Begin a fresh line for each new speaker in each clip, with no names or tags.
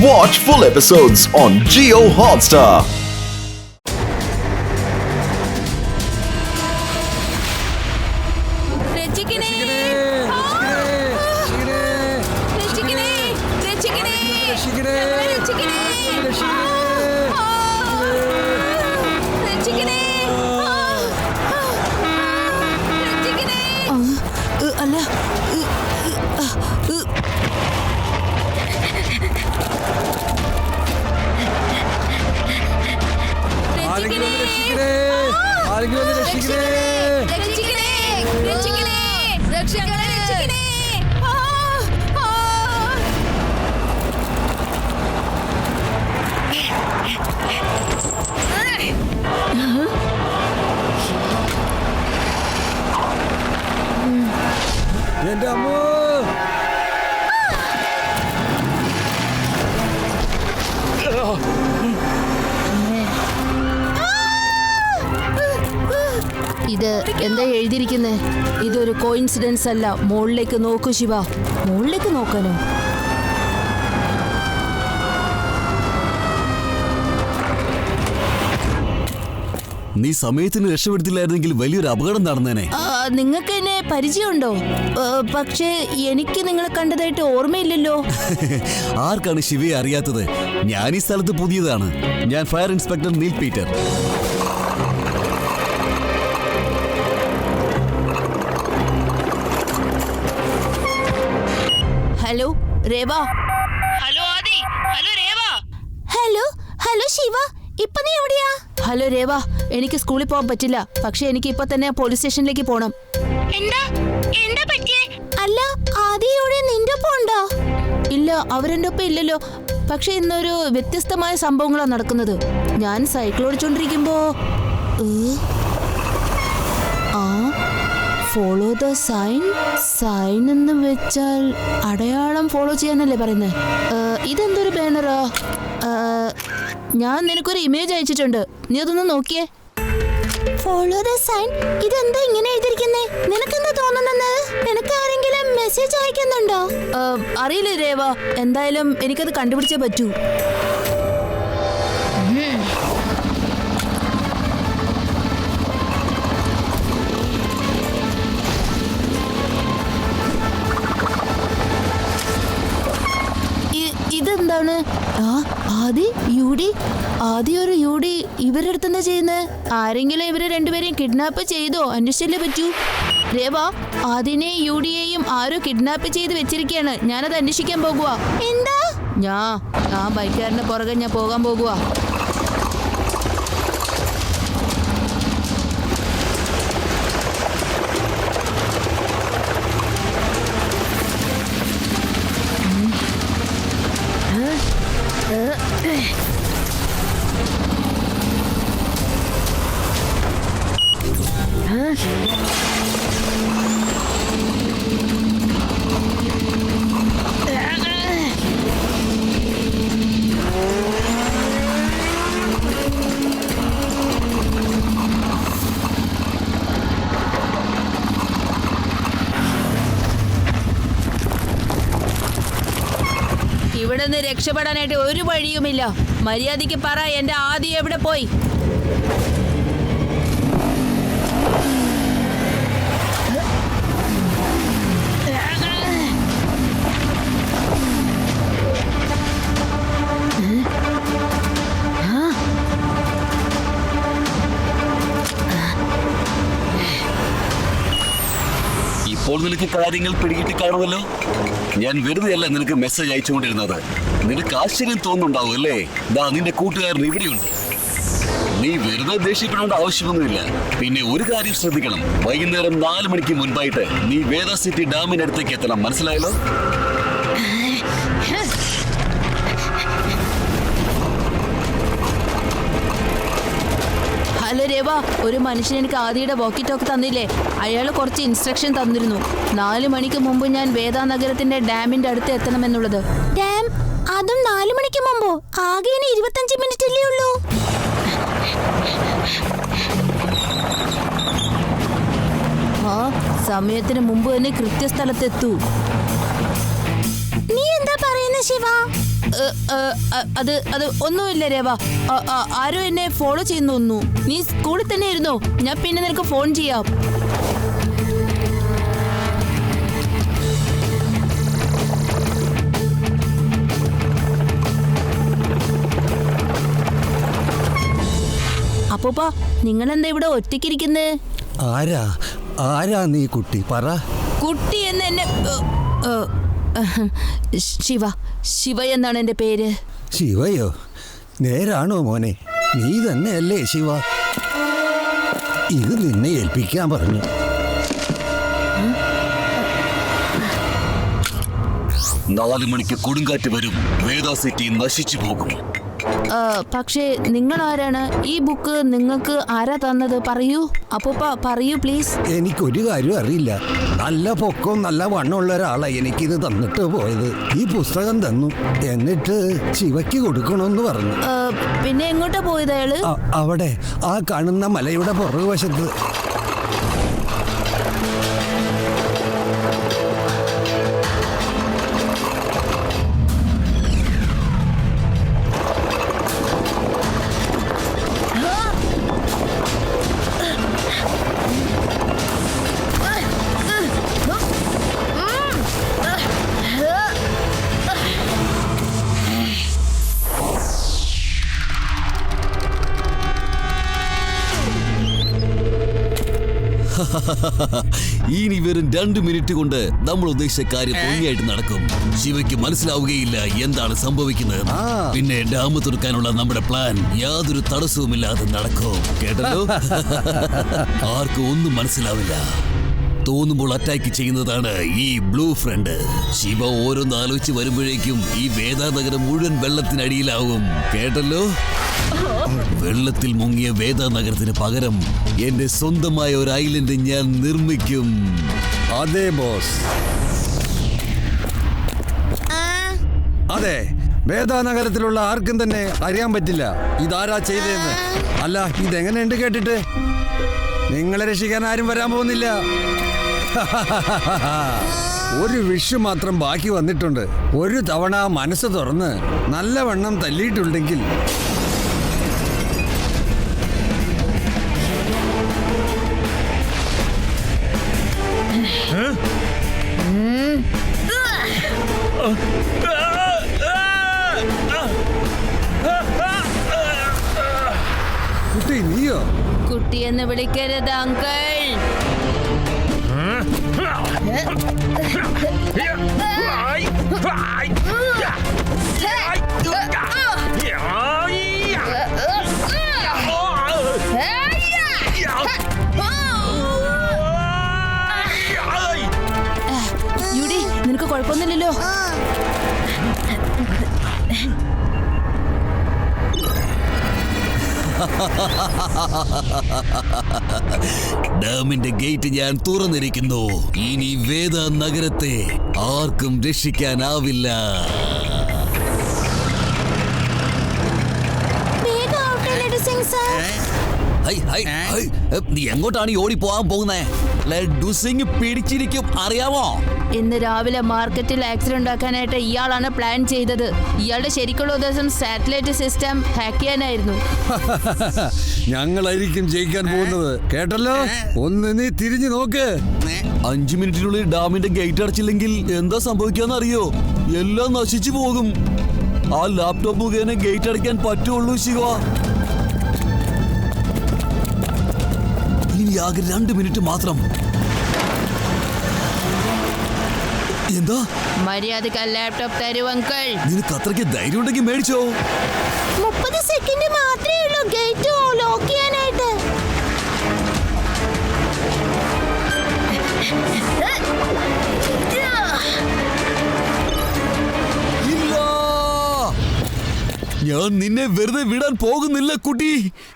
Watch full episodes on Jio Hotstar.
ഇത് എന്താ എഴുതിയിരിക്കുന്നേ? ഇതൊരു കോയിൻസിഡൻസ് അല്ല. മുകളിലേക്ക് നോക്കൂ ശിവ. മുകളിലേക്ക് നോക്കാനോ?
നീ സമയത്തിന് രക്ഷപ്പെടുത്തില്ലായിരുന്നെങ്കിൽ വലിയൊരു അപകടം നടന്നേനെ.
നിങ്ങൾക്ക് എന്നെ പരിചയമുണ്ടോ? പക്ഷേ എനിക്ക് നിങ്ങളെ കണ്ടതായിട്ട് ഓർമ്മയില്ലല്ലോ.
ആർക്കാണ് ശിവയെ അറിയാത്തത്? ഞാൻ ഈ സ്ഥലത്ത് പുതിയതാണ്. ഞാൻ fire inspector Neil Peter.
Hello Reva.
Hello Aadi. Hello Reva.
Hello hello Shiva. ഇപ്പൊ നീ എവിടെയാ? ഹലോ രേവ, എനിക്ക് സ്കൂളിൽ പോകാൻ പറ്റില്ല. പക്ഷെ എനിക്ക് ഇപ്പൊ തന്നെ പോലീസ് സ്റ്റേഷനിലേക്ക് പോണം.
എന്താ പറ്റിയേ?
അല്ല, ആദിയോടെ നിന്റെ ഒപ്പം ഉണ്ടോ? ഇല്ല, അവരെന്റെ ഒപ്പം ഇല്ലല്ലോ. പക്ഷെ ഇന്നൊരു വ്യത്യസ്തമായ സംഭവങ്ങളാണ് നടക്കുന്നത്. ഞാൻ സൈക്കിൾ ഓടിച്ചോണ്ടിരിക്കുമ്പോ ഫോളോ ദ സൈൻ. സൈൻ എന്ന് വെച്ചാൽ അടയാളം ഫോളോ ചെയ്യാനല്ലേ പറയുന്നത്? ഇതെന്തൊരു ബാനറാ? ഞാൻ നിനക്കൊരു ഇമേജ് അയച്ചിട്ടുണ്ട്, നീ അതൊന്ന് നോക്കിയേ. Follow the sign. ഇതെന്താ ഇങ്ങനെ എഴുതിയിരിക്കുന്നേ? നിനക്കെന്താ തോന്നുന്നെന്ന്? നിനക്ക് ആരെങ്കിലും മെസ്സേജ് അയക്കുന്നുണ്ടോ? അറിയില്ല രേവ. എന്തായാലും എനിക്കത് കണ്ടുപിടിച്ചേ പറ്റൂ. ഇതെന്താണ്? ആദി യുഡി. ആദി ഒരു യുഡി ഇവരുടെ അടുത്ത് എന്താ ചെയ്യുന്നത്? ആരെങ്കിലും ഇവരെ രണ്ടുപേരെയും കിഡ്നാപ്പ് ചെയ്തോ? അന്വേഷിച്ചല്ലേ പറ്റൂ. രേവ, ആദിനെ യുഡിയെയും ആരോ കിഡ്നാപ്പ് ചെയ്ത് വെച്ചിരിക്കുകയാണ്. ഞാനത് അന്വേഷിക്കാൻ പോകുക. എന്താ? ഞാൻ ബൈക്കുകാരന്റെ പുറകെ ഞാൻ പോകാൻ പോകുക. ഇവിടെ നിന്ന് രക്ഷപ്പെടാനായിട്ട് ഒരു വഴിയുമില്ല. മര്യാദയ്ക്ക് പറ, എന്റെ ആദി എവിടെ പോയി?
ഇപ്പോൾ നിനക്ക് കാര്യങ്ങൾ പിടികിട്ടി കാണുമല്ലോ. ഞാൻ വെറുതെ അല്ല നിനക്ക് മെസ്സേജ് അയച്ചുകൊണ്ടിരുന്നത്. നിനക്ക് ആശ്ചര്യം തോന്നുന്നുണ്ടാവും അല്ലേ? ദാ നിന്റെ കൂട്ടുകാരൻ ഇവിടെയുണ്ട്. നീ വെറുതെ ദേഷ്യപ്പെടേണ്ട ആവശ്യമൊന്നുമില്ല. പിന്നെ ഒരു കാര്യം ശ്രദ്ധിക്കണം. വൈകുന്നേരം 4 മണിക്ക് മുൻപായിട്ട് നീ വേദ സിറ്റി ഡാമിനടുത്തേക്ക് എത്തണം. മനസ്സിലായല്ലോ?
ഹലോ രേവ, ഒരു മനുഷ്യൻ എനിക്ക് ആദിയുടെ വോക്കി ടോക്ക് തന്നില്ലേ? അയാൾ കുറച്ച് ഇൻസ്ട്രക്ഷൻ തന്നിരുന്നു. 4 മണിക്ക് മുമ്പ് ഞാൻ വേദ നഗരത്തിന്റെ ഡാമിന്റെ അടുത്ത് എത്തണമെന്നുള്ളത്. ഡാം? അതും 4 മണിക്ക് മുമ്പോ? ആകെ 25 മിനിറ്റ് അല്ലേ ഉള്ളൂ. സമയത്തിന് മുമ്പ് തന്നെ കൃത്യസ്ഥലത്തെത്തൂ. നീ എന്താ പറയുന്നത് ശിവ? അത് അത് ഒന്നുമില്ല രേവ. ആരോ എന്നെ ഫോളോ ചെയ്യുന്നു തോന്നുന്നു. നീ സ്കൂളിൽ തന്നെ ഇരുന്നോ, ഞാൻ പിന്നെ നിനക്ക് ഫോൺ ചെയ്യാം. അപ്പൂപ്പ, നിങ്ങളെന്താ ഇവിടെ ഒറ്റയ്ക്കിരിക്കുന്നേ?
ആരാ നീ കുട്ടി? പറ.
കുട്ടി എന്ന് എന്നെ ശിവ എന്നാണ് എന്റെ പേര്.
ശിവയോ? നേരാണോ മോനെ? നീ തന്നെയല്ലേ ശിവ? ഇത് നിന്നെ ഏൽപ്പിക്കാൻ പറഞ്ഞു.
4 മണിക്ക് കൊടുങ്കാറ്റ് വരും, വേദ സിറ്റി നശിച്ചു പോകും.
പക്ഷേ നിങ്ങൾ ആരാണ്? ഈ ബുക്ക് നിങ്ങൾക്ക് ആരാ തന്നത്? പറയൂ അപ്പൂപ്പ, പറയൂ പ്ലീസ്.
എനിക്കൊരു കാര്യം അറിയില്ല. നല്ല പൊക്കവും നല്ല വണ്ണമുള്ള ഒരാളാ എനിക്കിത് തന്നിട്ട് പോയത്. ഈ പുസ്തകം തന്നു, എന്നിട്ട് ശിവയ്ക്ക് കൊടുക്കണമെന്ന് പറഞ്ഞു.
പിന്നെ എങ്ങോട്ടാ പോയത് അയാള്?
അവിടെ ആ കാണുന്ന മലയുടെ പുറകുവശത്ത്.
ഇനി വെറും 2 മിനിറ്റ് കൊണ്ട് നമ്മൾ ഉദ്ദേശിച്ച കാര്യം ഭംഗിയായിട്ട് നടക്കും. ശിവയ്ക്ക് മനസ്സിലാവുകയില്ല എന്താണ് സംഭവിക്കുന്നത്. പിന്നെ ഡാം തുറക്കാനുള്ള നമ്മുടെ പ്ലാൻ യാതൊരു തടസ്സവുമില്ലാതെ നടക്കും. കേട്ടല്ലോ? ആർക്കും ഒന്നും മനസ്സിലാവില്ല. തോന്നുമ്പോൾ അറ്റാക്ക് ചെയ്യുന്നതാണ് ഈ ബ്ലൂ ഫ്രണ്ട്. ശിവ ഓരോന്ന് ആലോചിച്ച് വരുമ്പോഴേക്കും ഈ വേദാനഗരം മുഴുവൻ വെള്ളത്തിനടിയിലാവും. കേട്ടല്ലോ? വെള്ളത്തിൽ മുങ്ങിയ വേദാനഗരത്തിന് പകരം എന്റെ സ്വന്തമായ ഒരു ഐലൻഡ് ഞാൻ നിർമ്മിക്കും.
അതെ ബോസ്, അതെ. വേദാനഗരത്തിലുള്ള ആർക്കും തന്നെ അറിയാൻ പറ്റില്ല ഇതാരാ ചെയ്തതെന്ന്. അല്ല, ഇതെങ്ങനെയുണ്ട് കേട്ടിട്ട്? നിങ്ങളെ രക്ഷിക്കാൻ ആരും വരാൻ പോകുന്നില്ല. ഒരു വിഷു മാത്രം ബാക്കി വന്നിട്ടുണ്ട്. ഒരു തവണ മനസ്സ് തുറന്ന് നല്ലവണ്ണം തല്ലിയിട്ടുണ്ടെങ്കിൽ കുട്ടി, നീയോ?
കുട്ടിയെന്ന് വിളിക്കരുത് അങ്കിൾ. യുഡി, നിനക്ക് കുഴപ്പമൊന്നുമില്ലല്ലോ?
ഡാമിന്റെ ഗേറ്റ് ഞാൻ തുറന്നിരിക്കുന്നു. ഇനി വേദ നഗരത്തെ ആർക്കും രക്ഷിക്കാനാവില്ല. നീ എങ്ങോട്ടാണ് ഓടി പോകാൻ പോകുന്നേ? ലഡ്ഡു സിംഗ് പിടിച്ചിരിക്കും, അറിയാമോ?
ഇന്ന് രാവിലെ മാർക്കറ്റിൽ ആക്സിഡന്റ് ആക്കാനായിട്ട് ഇയാളാണ് പ്ലാൻ ചെയ്തത്. ഇയാളുടെ ശരിക്കുള്ള ഉദ്ദേശം സാറ്റലൈറ്റ് സിസ്റ്റം ഹാക്ക് ചെയ്യാനായിരുന്നു.
ഞങ്ങളായിരിക്കും ജയിക്കാൻ പോകുന്നത്, കേട്ടല്ലോ? ഒന്ന് നീ തിരിഞ്ഞു നോക്ക്.
5 മിനിറ്റിനുള്ളിൽ ഡാമിന്റെ ഗേറ്റ് അടച്ചില്ലെങ്കിൽ എന്താ സംഭവിക്കാന്ന് അറിയോ? എല്ലാം നശിച്ചു പോകും. ആ ലാപ്ടോപ്പ് മുഖേന ഗേറ്റ് അടയ്ക്കാൻ പറ്റുള്ളൂ ശിവ. ഇനി ആകെ 2 മിനിറ്റ് മാത്രം. എന്താ?
മര്യാദക്ക് ലാപ്ടോപ്പ് തരൂ അങ്കിൾ.
നിനക്ക് അത്രയ്ക്ക് ധൈര്യം ഉണ്ടെങ്കിൽ മേടിച്ചോ.
30 സെക്കൻഡ് മാത്രമേ ഉള്ളൂ ഗേറ്റ് ലോക്ക് ചെയ്യാനായിട്ട്.
ഇല്ല, ഞാൻ നിന്നെ വെറുതെ വിടാൻ പോകുന്നില്ല കുട്ടി.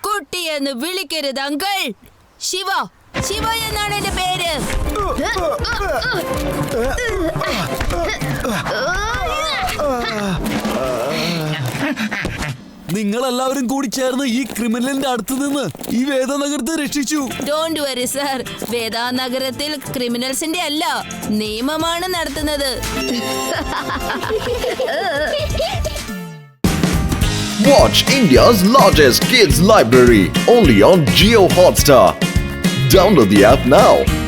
കുട്ടി എന്ന് വിളിക്കരുത് അങ്കിൾ. ശിവ, ശിവ എന്നാണ് എന്റെ പേര്.
നിങ്ങളെല്ലാവരും കൂടി ചേർന്ന് ഈ ക്രിമിനലിന്റെ അടുത്ത് നിന്ന് ഈ വേദനഗരത്തെ രക്ഷിച്ചു.
ഡോണ്ട് വറി സർ, വേദാനഗരത്തിൽ ക്രിമിനൽസിന്റെ അല്ല, നിയമമാണ് നടത്തുന്നത്.
Watch India's largest kids library only on Jio Hotstar. Download the app now.